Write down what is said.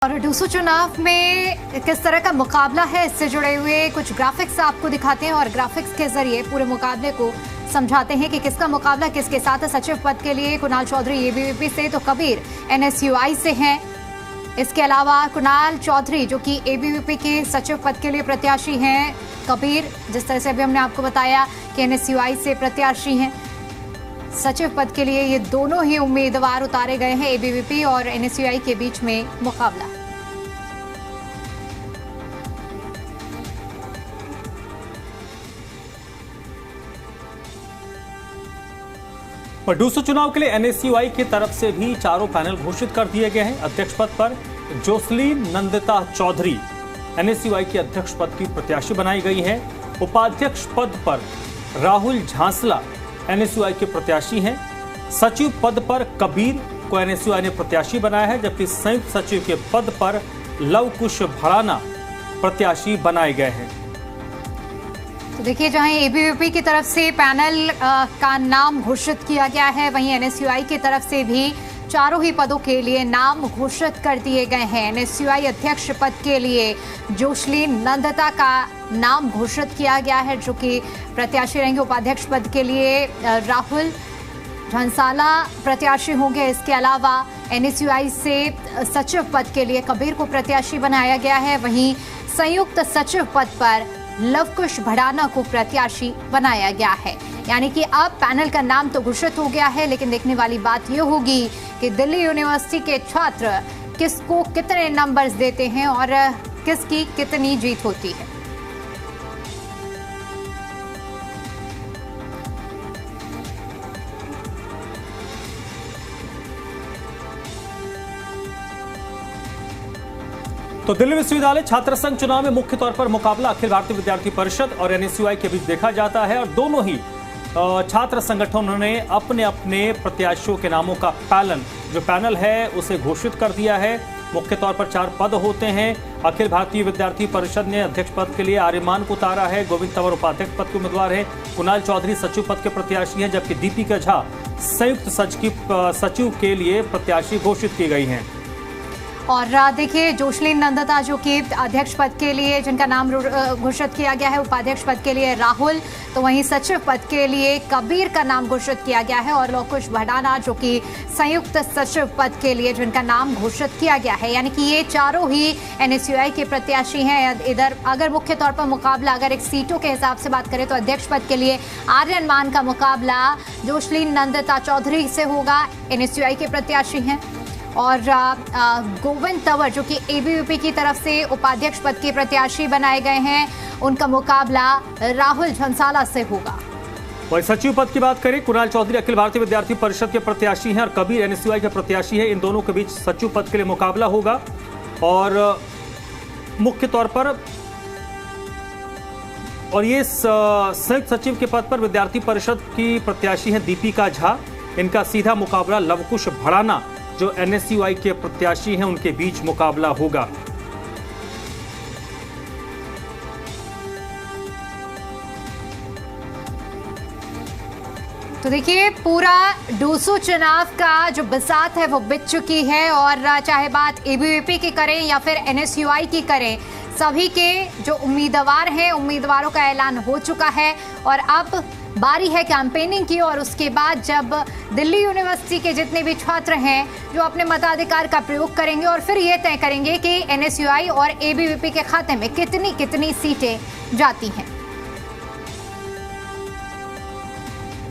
और डूसू चुनाव में किस तरह का मुकाबला है, इससे जुड़े हुए कुछ ग्राफिक्स आपको दिखाते हैं और ग्राफिक्स के जरिए पूरे मुकाबले को समझाते हैं कि किसका मुकाबला किसके साथ है। सचिव पद के लिए कुणाल चौधरी एबीवीपी से तो कबीर एनएसयूआई से हैं। इसके अलावा कुणाल चौधरी जो कि एबीवीपी के सचिव पद के लिए प्रत्याशी हैं, कबीर जिस तरह से अभी हमने आपको बताया कि एनएसयूआई से प्रत्याशी हैं। सचिव पद के लिए ये दोनों ही उम्मीदवार उतारे गए हैं। एबीवीपी और एनएसयूआई के बीच में मुकाबला। और डूसू चुनाव के लिए एनएसयूआई की तरफ से भी चारों पैनल घोषित कर दिए गए हैं। अध्यक्ष पद पर जोसलीन नंदिता चौधरी एनएसयूआई की अध्यक्ष पद की प्रत्याशी बनाई गई है। उपाध्यक्ष पद पर राहुल झांसला एनएसयूआई के प्रत्याशी हैं। सचिव पद पर कबीर को एनएसयूआई ने प्रत्याशी बनाया है, जबकि संयुक्त सचिव के पद पर लवकुश भड़ाना प्रत्याशी बनाए गए हैं। तो देखिए, जहां एबीवीपी की तरफ से पैनल का नाम घोषित किया गया है, वहीं एनएसयूआई की तरफ से भी चारों ही पदों के लिए नाम घोषित कर दिए गए हैं। एनएसयूआई अध्यक्ष पद के लिए जोसलीन नंदिता का नाम घोषित किया गया है, जो कि प्रत्याशी रहेंगे। उपाध्यक्ष पद के लिए राहुल झांसाला प्रत्याशी होंगे। इसके अलावा एनएसयूआई से सचिव पद के लिए कबीर को प्रत्याशी बनाया गया है। वहीं संयुक्त सचिव पद पर लवकुश भड़ाना को प्रत्याशी बनाया गया है। यानी कि अब पैनल का नाम तो घोषित हो गया है, लेकिन देखने वाली बात यह होगी कि दिल्ली यूनिवर्सिटी के छात्र किसको कितने नंबर्स देते हैं और किसकी कितनी जीत होती है। तो दिल्ली विश्वविद्यालय छात्र संघ चुनाव में मुख्य तौर पर मुकाबला अखिल भारतीय विद्यार्थी परिषद और एनएसयूआई के बीच देखा जाता है और दोनों ही छात्र संगठनों ने अपने अपने प्रत्याशियों के नामों का पैनल है उसे घोषित कर दिया है। मुख्य तौर पर 4 पद होते हैं। अखिल भारतीय विद्यार्थी परिषद ने अध्यक्ष पद के लिए आर्यमान को उतारा है। गोविंद तंवर उपाध्यक्ष पद के उम्मीदवार हैं। कुणाल चौधरी सचिव पद के प्रत्याशी हैं, जबकि दीपिका झा संयुक्त सचिव के लिए प्रत्याशी घोषित की गई हैं। और देखिए, जोसलीन नंदिता जो कि अध्यक्ष पद के लिए जिनका नाम घोषित किया गया है, उपाध्यक्ष पद के लिए राहुल, तो वहीं सचिव पद के लिए कबीर का नाम घोषित किया गया है और लवकुश भड़ाना जो कि संयुक्त सचिव पद के लिए जिनका नाम घोषित किया गया है। यानी कि ये चारों ही एनएसयूआई के प्रत्याशी हैं। इधर अगर मुख्य तौर पर मुकाबला अगर एक सीटों के हिसाब से बात करें तो अध्यक्ष पद के लिए आर्यमान का मुकाबला जोसलीन नंदिता चौधरी से होगा, एनएसयूआई के प्रत्याशी हैं। और गोविंद तंवर जो कि एबीवीपी की तरफ से उपाध्यक्ष पद के प्रत्याशी बनाए गए हैं, उनका मुकाबला राहुल झांसाला से होगा। वही सचिव पद की बात करें, कुणाल चौधरी अखिल भारतीय विद्यार्थी परिषद के प्रत्याशी हैं और कबीर एनएसयूआई के प्रत्याशी हैं। इन दोनों के बीच सचिव पद के लिए मुकाबला होगा और मुख्य तौर पर और ये संयुक्त सचिव के पद पर विद्यार्थी परिषद की प्रत्याशी हैं दीपिका झा। इनका सीधा मुकाबला लवकुश भड़ाना जो एनएसयूआई के प्रत्याशी हैं उनके बीच मुकाबला होगा। तो देखिए, पूरा डूसू चुनाव का जो बिसात है वो बिछ चुकी है और चाहे बात एबीवीपी की करें या फिर एनएसयूआई की करें, सभी के जो उम्मीदवार हैं, उम्मीदवारों का ऐलान हो चुका है और अब बारी है कैंपेनिंग की। और उसके बाद जब दिल्ली यूनिवर्सिटी के जितने भी छात्र हैं जो अपने मताधिकार का प्रयोग करेंगे और फिर ये तय करेंगे कि एनएसयूआई और एबीवीपी के खाते में कितनी सीटें जाती हैं।